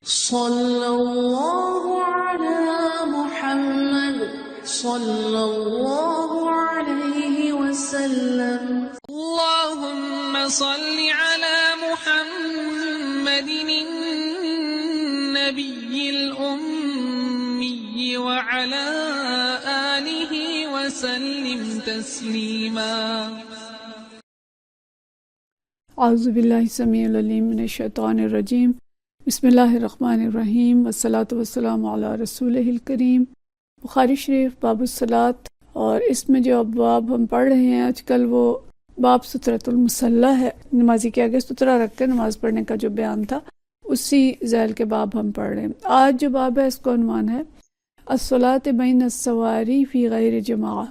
صلی اللہ علی محمد صلی اللہ علیہ وسلم. اللہم صل علی محمد النبی الأمی وعلی آلہ وسلم تسلیما. اعوذ باللہ السمیع العلیم من الشیطان الرجیم. بسم اللہ الرحمن الرحیم والصلاۃ والسلام علی رسولہ الکریم. بخاری شریف باب الصلاۃ، اور اس میں جو ابواب ہم پڑھ رہے ہیں آج کل وہ باب سترۃ المصلی ہے. نمازی کے آگے سترہ رکھ کے نماز پڑھنے کا جو بیان تھا اسی ذیل کے باب ہم پڑھ رہے ہیں. آج جو باب ہے اس کو عنوان ہے الصلاۃ بین السواری فی غیر جماعہ،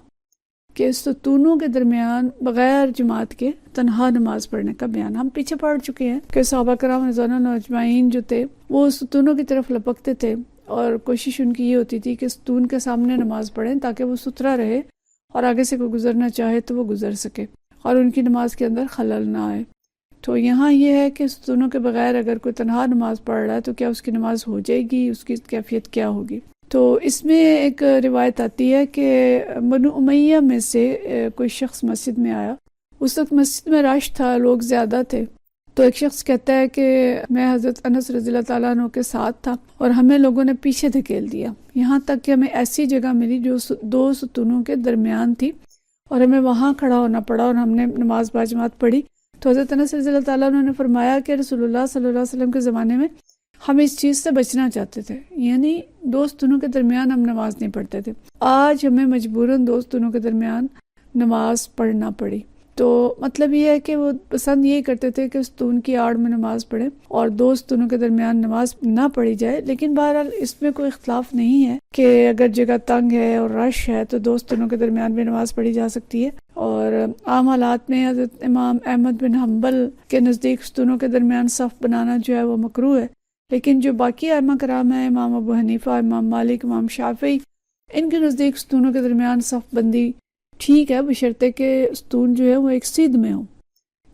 کہ ستونوں کے درمیان بغیر جماعت کے تنہا نماز پڑھنے کا بیان. ہم پیچھے پڑھ چکے ہیں کہ صحابہ کرام رضوان اللہ اجمعین جو تھے وہ ستونوں کی طرف لپکتے تھے، اور کوشش ان کی یہ ہوتی تھی کہ ستون کے سامنے نماز پڑھیں تاکہ وہ ستھرا رہے اور آگے سے کوئی گزرنا چاہے تو وہ گزر سکے اور ان کی نماز کے اندر خلل نہ آئے. تو یہاں یہ ہے کہ ستونوں کے بغیر اگر کوئی تنہا نماز پڑھ رہا ہے تو کیا اس کی نماز ہو جائے گی، اس کی کیفیت کیا ہوگی. تو اس میں ایک روایت آتی ہے کہ بنو امیہ میں سے کوئی شخص مسجد میں آیا. اس وقت مسجد میں رش تھا، لوگ زیادہ تھے. تو ایک شخص کہتا ہے کہ میں حضرت انس رضی اللہ تعالیٰ عنہ کے ساتھ تھا اور ہمیں لوگوں نے پیچھے دھکیل دیا، یہاں تک کہ ہمیں ایسی جگہ ملی جو دو ستونوں کے درمیان تھی اور ہمیں وہاں کھڑا ہونا پڑا اور ہم نے نماز باجماعت پڑھی. تو حضرت انس رضی اللہ تعالیٰ عنہ نے فرمایا کہ رسول اللہ صلی اللہ علیہ وسلم کے زمانے میں ہم اس چیز سے بچنا چاہتے تھے، یعنی دو ستونوں کے درمیان ہم نماز نہیں پڑھتے تھے. آج ہمیں مجبوراً دو ستونوں کے درمیان نماز پڑھنا پڑی. تو مطلب یہ ہے کہ وہ پسند یہی کرتے تھے کہ ستون کی آڑ میں نماز پڑھیں اور دو ستونوں کے درمیان نماز نہ پڑھی جائے. لیکن بہرحال اس میں کوئی اختلاف نہیں ہے کہ اگر جگہ تنگ ہے اور رش ہے تو دو ستونوں کے درمیان بھی نماز پڑھی جا سکتی ہے. اور عام حالات میں حضرت امام احمد بن حنبل کے نزدیک ستونوں کے درمیان صف بنانا جو ہے وہ مکروہ ہے. لیکن جو باقی ائمہ کرام ہیں، امام ابو حنیفہ، امام مالک، امام شافعی، ان کے نزدیک ستونوں کے درمیان صف بندی ٹھیک ہے، بشرطے کہ ستون جو ہے وہ ایک سیدھ میں ہو،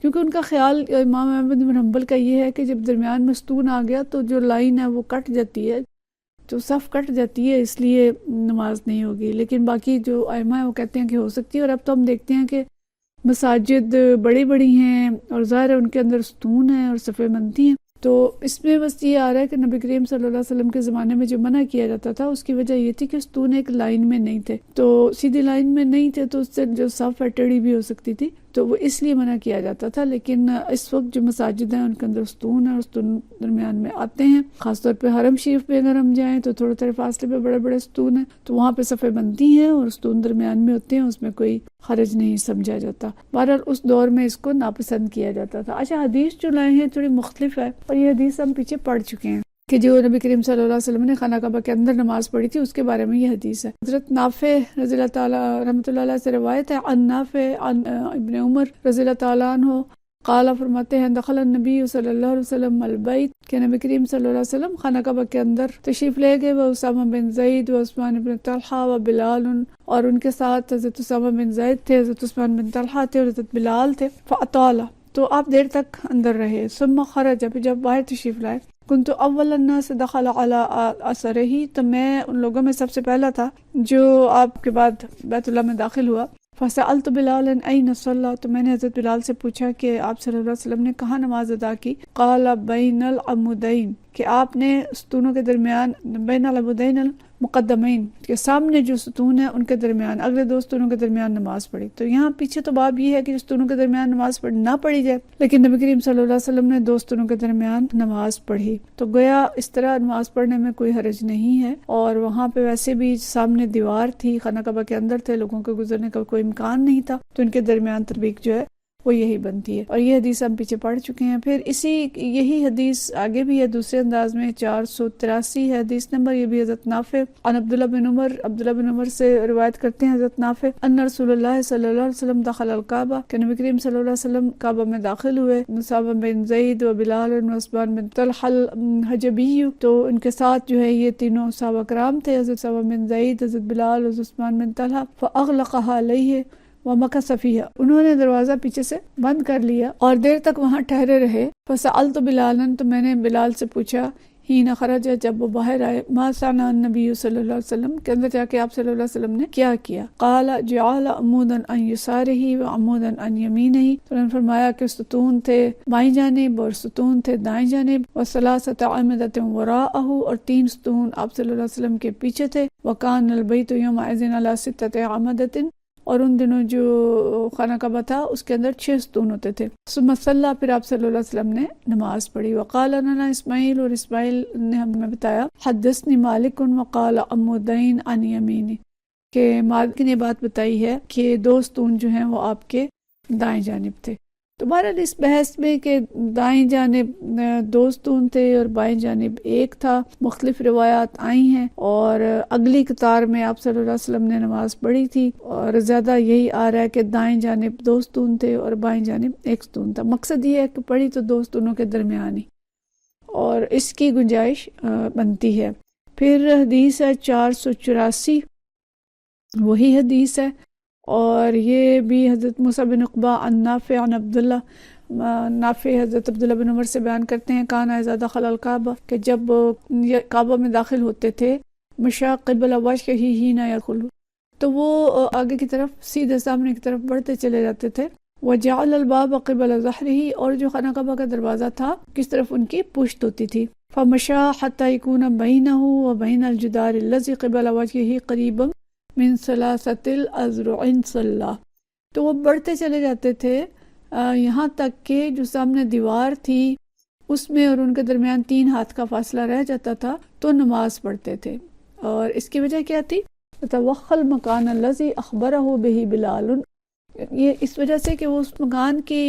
کیونکہ ان کا خیال امام احمد بن حنبل کا یہ ہے کہ جب درمیان میں ستون آ گیا تو جو لائن ہے وہ کٹ جاتی ہے، جو صف کٹ جاتی ہے، اس لیے نماز نہیں ہوگی. لیکن باقی جو ائمہ ہیں وہ کہتے ہیں کہ ہو سکتی ہے. اور اب تو ہم دیکھتے ہیں کہ مساجد بڑی بڑی ہیں اور ظاہر ہے ان کے اندر ستون ہیں اور صفیں بنتی ہیں. تو اس میں بس یہ آ رہا ہے کہ نبی کریم صلی اللہ علیہ وسلم کے زمانے میں جو منع کیا جاتا تھا اس کی وجہ یہ تھی کہ ستون ایک لائن میں نہیں تھے، تو سیدھی لائن میں نہیں تھے تو اس سے جو صف ہے ٹیڑھی بھی ہو سکتی تھی، تو وہ اس لیے منع کیا جاتا تھا. لیکن اس وقت جو مساجد ہیں ان کے اندر ستون ہے اور ستون درمیان میں آتے ہیں. خاص طور پہ حرم شریف پہ اگر ہم جائیں تو تھوڑے تھوڑے فاصلے پہ بڑے بڑے ستون ہیں، تو وہاں پہ صفیں بنتی ہیں اور ستون درمیان میں ہوتے ہیں، اس میں کوئی حرج نہیں سمجھا جاتا. بہرحال اس دور میں اس کو ناپسند کیا جاتا تھا. اچھا، حدیث جو لائے ہیں تھوڑی مختلف ہے اور یہ حدیث ہم پیچھے پڑھ چکے ہیں کہ جو نبی کریم صلی اللہ علیہ وسلم نے خانہ کعبہ کے اندر نماز پڑھی تھی اس کے بارے میں یہ حدیث ہے. حضرت نافع رضی اللہ تعالیٰ رحمۃ اللہ علیہ سے روایت ہے، عن نافع عن ابن عمر رضی اللہ تعالیٰ عنہ قال، فرماتے ہیں دخل النبی صلی اللہ علیہ وسلم البیت، کہ نبی کریم صلی اللہ علیہ وسلم خانہ کعبہ کے اندر تشریف لے گئے. وہ اسامہ بن زید و عثمان بن طلحہ و بلال، اور ان کے ساتھ حضرت اسامہ بن زید تھے، حضرت عثمان بن طلحہ تھے اور حضرت بلال تھے. فاطال، تو آپ دیر تک اندر رہے. ثم خرج، جب باہر تشریف لائے. کنت اول الناس دخل علی اثرہ، تو میں ان لوگوں میں سب سے پہلا تھا جو آپ کے بعد بیت اللہ میں داخل ہوا. فسألت بلالا این صلی، تو میں نے حضرت بلال سے پوچھا کہ آپ صلی اللہ علیہ وسلم نے کہاں نماز ادا کی. قال بین العمودین، کہ آپ نے ستونوں کے درمیان، بین العمودین المقدمین، کہ سامنے جو ستون ہیں ان کے درمیان، اگلے دو ستونوں کے درمیان نماز پڑھی. تو یہاں پیچھے تو باب یہ ہے کہ ستونوں کے درمیان نماز نہ پڑھی جائے، لیکن نبی کریم صلی اللہ علیہ وسلم نے دو ستونوں کے درمیان نماز پڑھی. تو گویا اس طرح نماز پڑھنے میں کوئی حرج نہیں ہے. اور وہاں پہ ویسے بھی سامنے دیوار تھی، خانہ کعبہ کے اندر تھے، لوگوں کے گزرنے کا کوئی امکان نہیں تھا، تو ان کے درمیان تربیک جو ہے وہ یہی بنتی ہے. اور یہ حدیث ہم پیچھے پڑھ چکے ہیں. پھر یہی حدیث آگے بھی ہے دوسرے انداز میں، 483 ہے حدیث نمبر. یہ بھی حضرت نافع عن عبداللہ بن عمر سے روایت کرتے ہیں حضرت نافع، ان رسول اللہ صلی اللہ علیہ وسلم دخل الکعبہ، کہ نبی کریم صلی اللہ علیہ وسلم کعبہ میں داخل ہوئے. اسامہ بن زید و بلال و عثمان بن طلحہ الحجبی، تو ان کے ساتھ جو ہے یہ تینوں صحابہ کرام تھے، حضرت اسامہ بن زید، حضرت بلال اور عثمان بن طلحہ. فاغلقها علیہ ومکث فیہا، انہوں نے دروازہ پیچھے سے بند کر لیا اور دیر تک وہاں ٹھہرے رہے. فسألت بلالا، تو میں نے بلال سے پوچھا، ہی نہ خرج جب وہ باہر آئے ما صنع النبی صلی اللہ علیہ وسلم کے اندر جا کے آپ صلی اللہ علیہ وسلم نے کیا کیا قال جعل عمودا عن یسارہ وعمودا عن یمینہ، تو انہوں نے فرمایا کہ ستون تھے بائیں جانب اور ستون تھے دائیں جانب، وثلاثۃ اعمدۃ وراءہ، اور 3 ستون آپ صلی اللہ علیہ وسلم کے پیچھے تھے، وکان البیت یومئذ علی 6 اعمدۃ، اور ان دنوں جو خانہ کعبہ تھا اس کے اندر 6 ستون ہوتے تھے۔ ثم صلی، پھر آپ صلی اللہ علیہ وسلم نے نماز پڑھی۔ وقال لنا اسماعیل، اور اسماعیل نے ہمیں بتایا حدثنی مالک وقال عمودین عن یمینی، کہ مالک نے بات بتائی ہے کہ 2 ستون جو ہیں وہ آپ کے دائیں جانب تھے۔ تو بہرحال اس بحث میں کہ دائیں جانب 2 ستون تھے اور بائیں جانب 1 تھا، مختلف روایات آئی ہیں، اور اگلی قطار میں آپ صلی اللہ علیہ وسلم نے نماز پڑھی تھی، اور زیادہ یہی آ رہا ہے کہ دائیں جانب 2 ستون تھے اور بائیں جانب 1 ستون تھا۔ مقصد یہ ہے کہ پڑھی تو 2 ستونوں کے درمیانی، اور اس کی گنجائش بنتی ہے۔ پھر حدیث ہے 484، وہی حدیث ہے، اور یہ بھی حضرت موسیٰ بن عقبہ عن نافع عن عبداللہ، نافع حضرت عبداللہ بن عمر سے بیان کرتے ہیں کان اذا دخل الکعبہ، کہ جب کعبہ میں داخل ہوتے تھے، مشى قبل وجهہ حين يدخل، تو وہ آگے کی طرف سیدھے سامنے کی طرف بڑھتے چلے جاتے تھے، وجعل الباب قبل ظهره، اور جو خانہ کعبہ کا دروازہ تھا کس طرف ان کی پشت ہوتی تھی، فمشى حتى يكون بينه وبين الجدار الذي قبل وجهه قريبا من 3 اذرع صلی، تو وہ بڑھتے چلے جاتے تھے یہاں تک کہ جو سامنے دیوار تھی اس میں اور ان کے درمیان 3 ہاتھ کا فاصلہ رہ جاتا تھا تو نماز پڑھتے تھے۔ اور اس کی وجہ کیا تھی؟ توخل مکان الذی اخبرہ بہ بلال، یہ اس وجہ سے کہ وہ اس مکان کی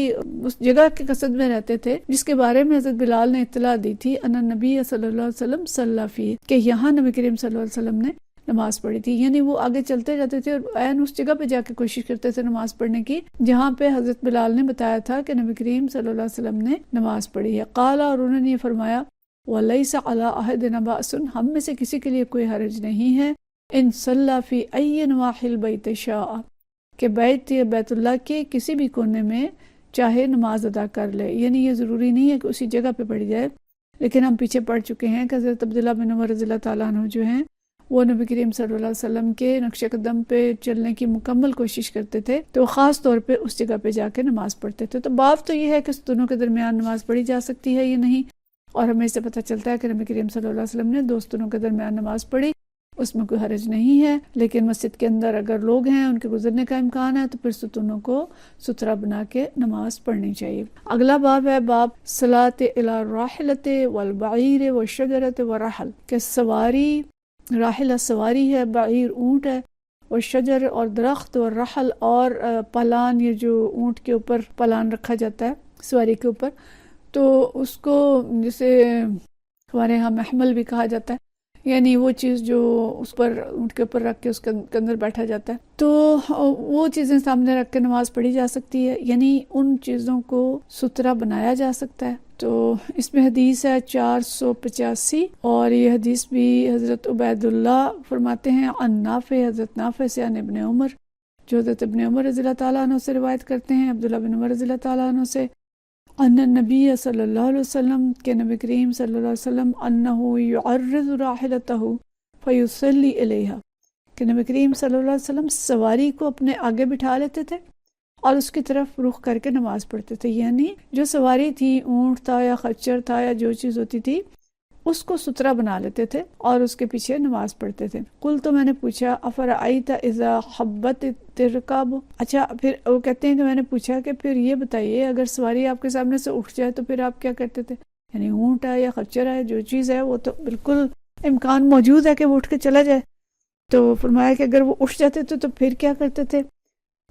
اس جگہ کے قصد میں رہتے تھے جس کے بارے میں حضرت بلال نے اطلاع دی تھی، ان النبی صلی اللہ علیہ وسلم صلی فیہ، کہ یہاں نبی کریم صلی اللہ علیہ وسلم نے نماز پڑھی تھی۔ یعنی وہ آگے چلتے جاتے تھے اور عین اس جگہ پہ جا کے کوشش کرتے تھے نماز پڑھنے کی جہاں پہ حضرت بلال نے بتایا تھا کہ نبی کریم صلی اللہ علیہ وسلم نے نماز پڑھی ہے۔ قال، اور انہوں نے یہ فرمایا، وَلَيْسَ عَلَىٰ أَحَدٍ بَأْسٌ، ہم میں سے کسی کے لیے کوئی حرج نہیں ہے، ان صلی فی أَيٍّ نواحِ الْبَيْتِ شَاءَ، کہ بیت اللہ کے کسی بھی کونے میں چاہے نماز ادا کر لے۔ یعنی یہ ضروری نہیں ہے کہ اسی جگہ پہ پڑھی جائے، لیکن ہم پیچھے پڑھ چکے ہیں کہ حضرت عبداللہ بن عمر رضی اللہ تعالیٰ عنہ جو ہیں وہ نبی کریم صلی اللہ علیہ وسلم کے نقش قدم پہ چلنے کی مکمل کوشش کرتے تھے، تو خاص طور پہ اس جگہ پہ جا کے نماز پڑھتے تھے۔ تو باب تو یہ ہے کہ ستونوں کے درمیان نماز پڑھی جا سکتی ہے یا نہیں، اور ہمیں اس سے پتہ چلتا ہے کہ نبی کریم صلی اللہ علیہ وسلم نے 2 ستونوں کے درمیان نماز پڑھی، اس میں کوئی حرج نہیں ہے۔ لیکن مسجد کے اندر اگر لوگ ہیں، ان کے گزرنے کا امکان ہے، تو پھر ستونوں کو ستھرا بنا کے نماز پڑھنی چاہیے۔ اگلا باب ہے باب صلاۃ الی الراحلۃ والبعیر والشجرۃ والرحل، کہ سواری، راحلہ سواری ہے، بعیر اونٹ ہے، اور شجر اور درخت، اور رحل اور پلان، یہ جو اونٹ کے اوپر پلان رکھا جاتا ہے سواری کے اوپر، تو اس کو جسے ہمارے ہاں محمل بھی کہا جاتا ہے، یعنی وہ چیز جو اس پر اونٹ کے اوپر رکھ کے اس کے اندر بیٹھا جاتا ہے، تو وہ چیزیں سامنے رکھ کے نماز پڑھی جا سکتی ہے، یعنی ان چیزوں کو ستھرا بنایا جا سکتا ہے۔ تو اس میں حدیث ہے 485، اور یہ حدیث بھی حضرت عبید اللہ فرماتے ہیں عن نافع، حضرت نافع سے عن ابن عمر، جو حضرت ابن عمر رضی اللہ تعالیٰ عنہ سے روایت کرتے ہیں، عبداللہ بن عمر رضی اللہ تعالیٰ عنہ سے، ان النبی صلی اللہ علیہ وسلم، کہ نبی کریم صلی اللہ علیہ وسلم، انہ یعرض راحلتہ فیصلی الیہا، کہ نبی کریم صلی اللہ علیہ وسلم سواری کو اپنے آگے بٹھا لیتے تھے اور اس کی طرف رخ کر کے نماز پڑھتے تھے، یعنی جو سواری تھی، اونٹ تھا یا خچر تھا یا جو چیز ہوتی تھی، اس کو ستھرا بنا لیتے تھے اور اس کے پیچھے نماز پڑھتے تھے۔ قلت، تو میں نے پوچھا، افرأیت اذا حبت الرکاب، اچھا پھر وہ کہتے ہیں کہ میں نے پوچھا کہ پھر یہ بتائیے اگر سواری آپ کے سامنے سے اٹھ جائے تو پھر آپ کیا کرتے تھے؟ یعنی اونٹ ہے یا خچر ہے، جو چیز ہے وہ تو بالکل امکان موجود ہے کہ وہ اٹھ کے چلا جائے، تو فرمایا کہ اگر وہ اٹھ جاتے تھے تو پھر کیا کرتے تھے؟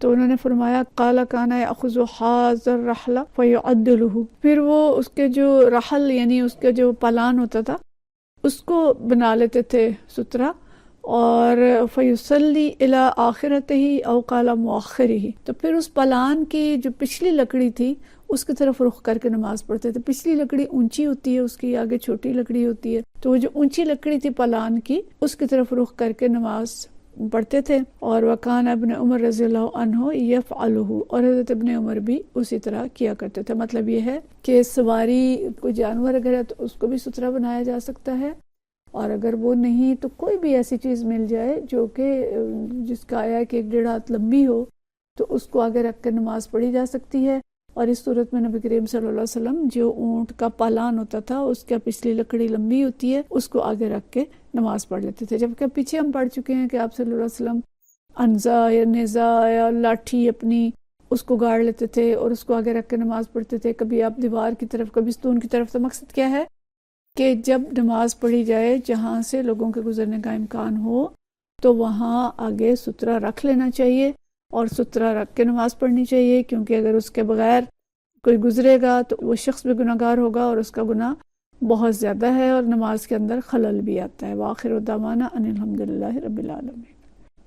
تو انہوں نے فرمایا، قال کان یاخذ حاذ الرحل فیعدلہ، پھر وہ اس کے جو رحل یعنی اس کا جو پلان ہوتا تھا اس کو بنا لیتے تھے ستھرا، اور فیصلی الی آخرتہ او قال مؤخرہ، تو پھر اس پلان کی جو پچھلی لکڑی تھی اس کی طرف رخ کر کے نماز پڑھتے تھے۔ پچھلی لکڑی اونچی ہوتی ہے، اس کی آگے چھوٹی لکڑی ہوتی ہے، تو وہ جو اونچی لکڑی تھی پلان کی اس کی طرف رخ کر کے نماز پڑھتے تھے. اور وکان ابن عمر رضی اللہ عنہ یفعلہ، اور حضرت ابن عمر بھی اسی طرح کیا کرتے تھے. مطلب یہ ہے کہ سواری کوئی جانور اگر ہے تو اس کو بھی ستھرا بنایا جا سکتا ہے، اور اگر وہ نہیں تو کوئی بھی ایسی چیز مل جائے جو کہ جس کا آیا کہ 1.5 ہاتھ لمبی ہو تو اس کو آگے رکھ کر نماز پڑھی جا سکتی ہے. اور اس صورت میں نبی کریم صلی اللہ علیہ وسلم جو اونٹ کا پالان ہوتا تھا اس کا پچھلی لکڑی لمبی ہوتی ہے اس کو آگے رکھ کے نماز پڑھ لیتے تھے. جبکہ پیچھے ہم پڑھ چکے ہیں کہ آپ صلی اللہ علیہ وسلم انزا یا نیزا یا لاٹھی اپنی اس کو گاڑ لیتے تھے اور اس کو آگے رکھ کے نماز پڑھتے تھے. کبھی آپ دیوار کی طرف کبھی ستون کی طرف. تو مقصد کیا ہے کہ جب نماز پڑھی جائے جہاں سے لوگوں کے گزرنے کا امکان ہو تو وہاں آگے سترا رکھ لینا چاہیے اور سترا رکھ کے نماز پڑھنی چاہیے، کیونکہ اگر اس کے بغیر کوئی گزرے گا تو وہ شخص بھی گناہگار ہوگا اور اس کا گناہ بہت زیادہ ہے اور نماز کے اندر خلل بھی آتا ہے. وآخر دعوانا ان الحمدللہ رب العالمین.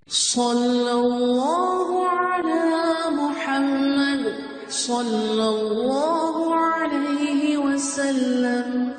صلی اللہ علی محمد صلی اللہ علیہ وسلم.